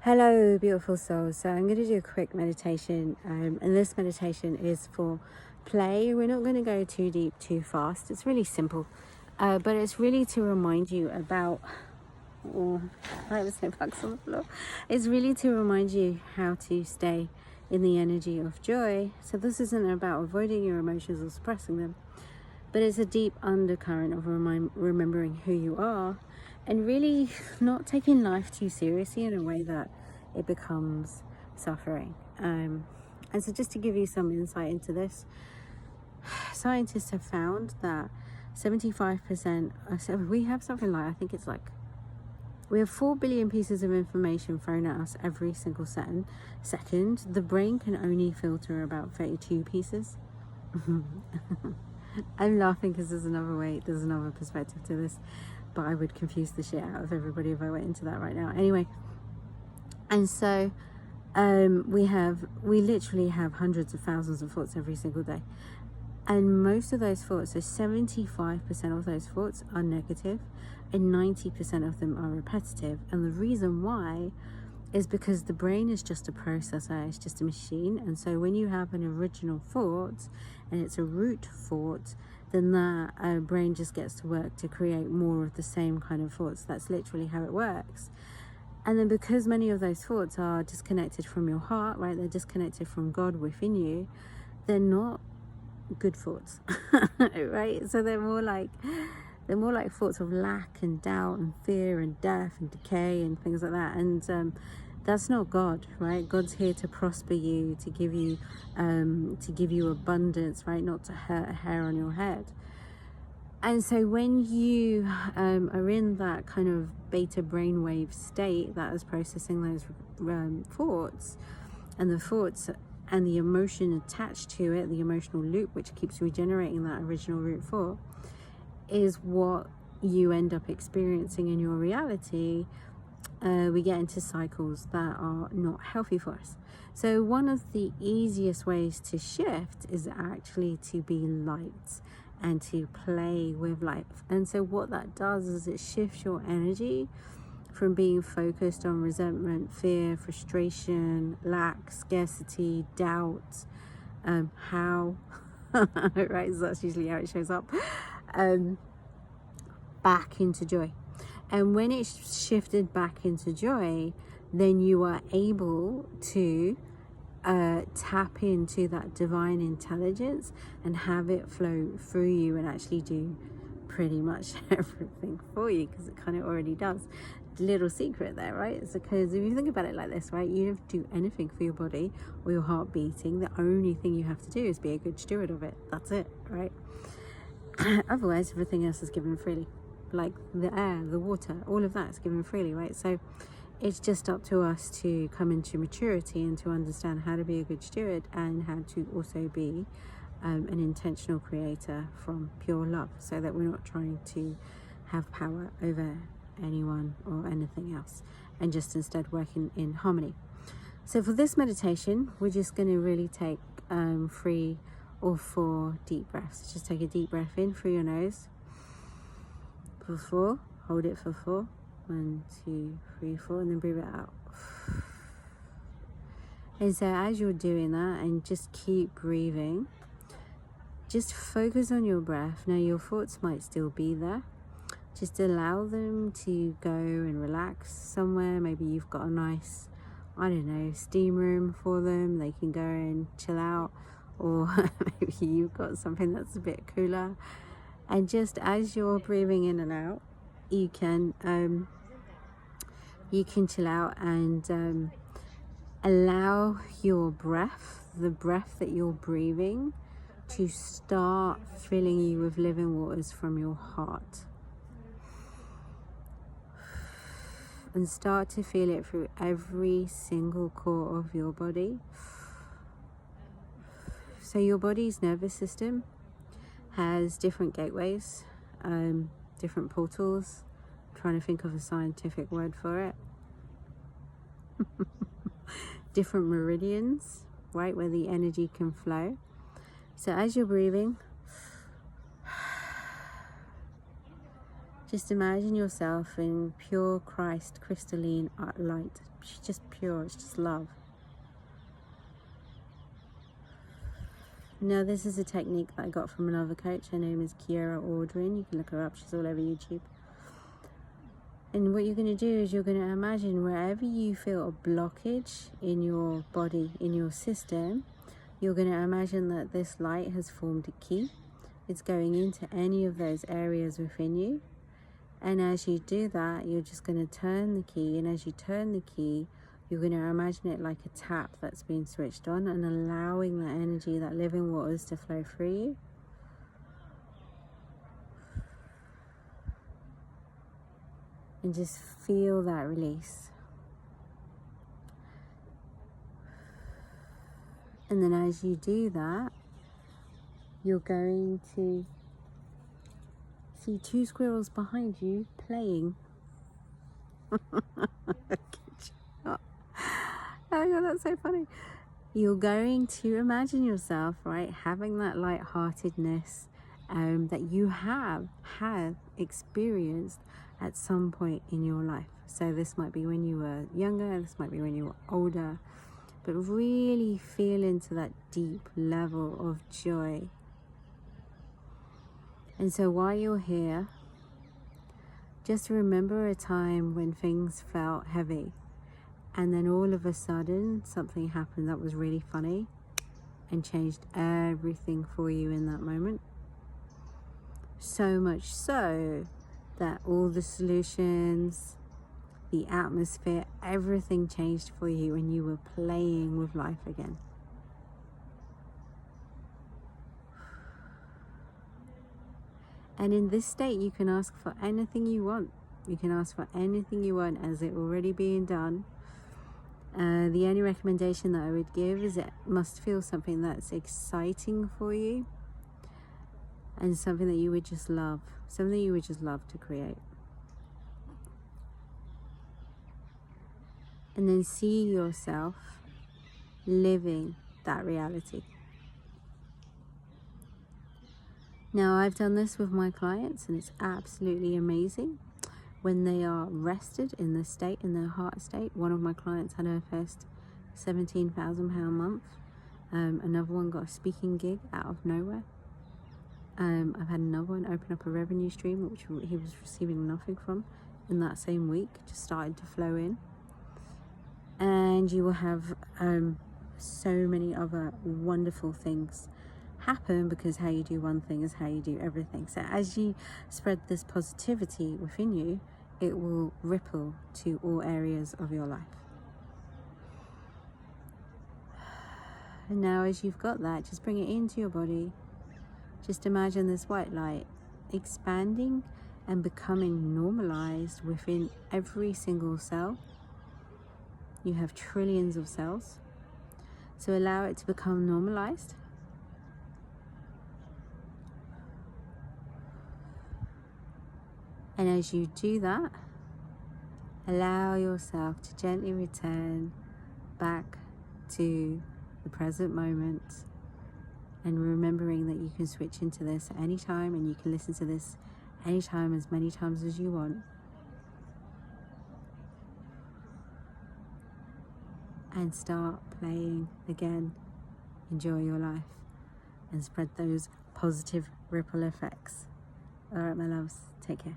Hello, beautiful souls. So I'm going to do a quick meditation, and this meditation is for play. We're not going to go too deep, too fast. It's really simple, but it's really to remind you about. Oh, I was no bugs on the floor. It's really to remind you how to stay in the energy of joy. So this isn't about avoiding your emotions or suppressing them, but it's a deep undercurrent of remembering who you are and really not taking life too seriously in a way that it becomes suffering. And so just to give you some insight into this, scientists have found that 75%, so we have something like, I think it's like, we have 4 billion pieces of information thrown at us every single second. The brain can only filter about 32 pieces. I'm laughing because there's another perspective to this, but I would confuse the shit out of everybody if I went into that right now. Anyway, and so we literally have hundreds of thousands of thoughts every single day, and most of those thoughts, so 75% of those thoughts are negative, and 90% of them are repetitive. And the reason why is because the brain is just a processor, it's just a machine. And so when you have an original thought and it's a root thought, then that brain just gets to work to create more of the same kind of thoughts. That's literally how it works. And then because many of those thoughts are disconnected from your heart, right, they're disconnected from God within you, they're not good thoughts, right? So they're more like thoughts of lack and doubt and fear and death and decay and things like that. And that's not God, right? God's here to prosper you, to give you abundance, right? Not to hurt a hair on your head. And so when you are in that kind of beta brainwave state that is processing those thoughts, and the thoughts and the emotion attached to it, the emotional loop which keeps regenerating that original root thought, is what you end up experiencing in your reality. We get into cycles that are not healthy for us. So one of the easiest ways to shift is actually to be light and to play with life. And so what that does is it shifts your energy from being focused on resentment, fear, frustration, lack, scarcity, doubt, how right, so that's usually how it shows up, back into joy. And when it's shifted back into joy, then you are able to tap into that divine intelligence and have it flow through you and actually do pretty much everything for you, because it kind of already does. Little secret there, right? It's because if you think about it like this, right, you don't have to do anything for your body or your heart beating. The only thing you have to do is be a good steward of it. That's it, right? Otherwise everything else is given freely, like the air, the water, all of that is given freely, right? So it's just up to us to come into maturity and to understand how to be a good steward and how to also be an intentional creator from pure love, so that we're not trying to have power over anyone or anything else, and just instead working in harmony. So for this meditation, we're just going to really take 3 or 4 deep breaths. Just take a deep breath in through your nose for 4, hold it for 4, 1, 2, 3, 4, and then breathe it out. And so as you're doing that, and just keep breathing, just focus on your breath. Now your thoughts might still be there. Just allow them to go and relax somewhere. Maybe you've got a nice, I don't know, steam room for them. They can go and chill out. Or maybe you've got something that's a bit cooler. And just as you're breathing in and out, you can chill out and allow your breath, the breath that you're breathing, to start filling you with living waters from your heart. And start to feel it through every single core of your body. So your body's nervous system has different gateways, different portals. I'm trying to think of a scientific word for it. Different meridians, right, where the energy can flow. So as you're breathing, Just imagine yourself in pure Christ, crystalline light. It's just pure, it's just love. Now, this is a technique that I got from another coach. Her name is Kiera Aldrin. You can look her up, she's all over YouTube. And what you're going to do is you're going to imagine wherever you feel a blockage in your body, in your system, you're going to imagine that this light has formed a key. It's going into any of those areas within you. And as you do that, you're just going to turn the key. And as you turn the key, you're going to imagine it like a tap that's been switched on and allowing that energy, that living waters to flow through you. And just feel that release. And then as you do that, you're going to see 2 squirrels behind you playing. Oh my God, that's so funny. You're going to imagine yourself, right, having that lightheartedness that you have experienced at some point in your life. So this might be when you were younger, this might be when you were older, but really feel into that deep level of joy. And so while you're here, just remember a time when things felt heavy, and then all of a sudden something happened that was really funny and changed everything for you in that moment. So much so that all the solutions, the atmosphere, everything changed for you and you were playing with life again. And in this state, you can ask for anything you want. You can ask for anything you want as it already being done. The only recommendation that I would give is it must feel something that's exciting for you and something that you would just love, something you would just love to create. And then see yourself living that reality. Now, I've done this with my clients and it's absolutely amazing. When they are rested in the state, in their heart state. One of my clients had her first £17,000 month. Another one got a speaking gig out of nowhere. I've had another one open up a revenue stream, which he was receiving nothing from in that same week, just started to flow in. And you will have so many other wonderful things happen, because how you do one thing is how you do everything. So as you spread this positivity within you, it will ripple to all areas of your life. And now as you've got that, just bring it into your body. Just imagine this white light expanding and becoming normalized within every single cell. You have trillions of cells. So allow it to become normalized. And as you do that, allow yourself to gently return back to the present moment, and remembering that you can switch into this at any time and you can listen to this anytime, as many times as you want. And start playing again. Enjoy your life and spread those positive ripple effects. All right, my loves, take care.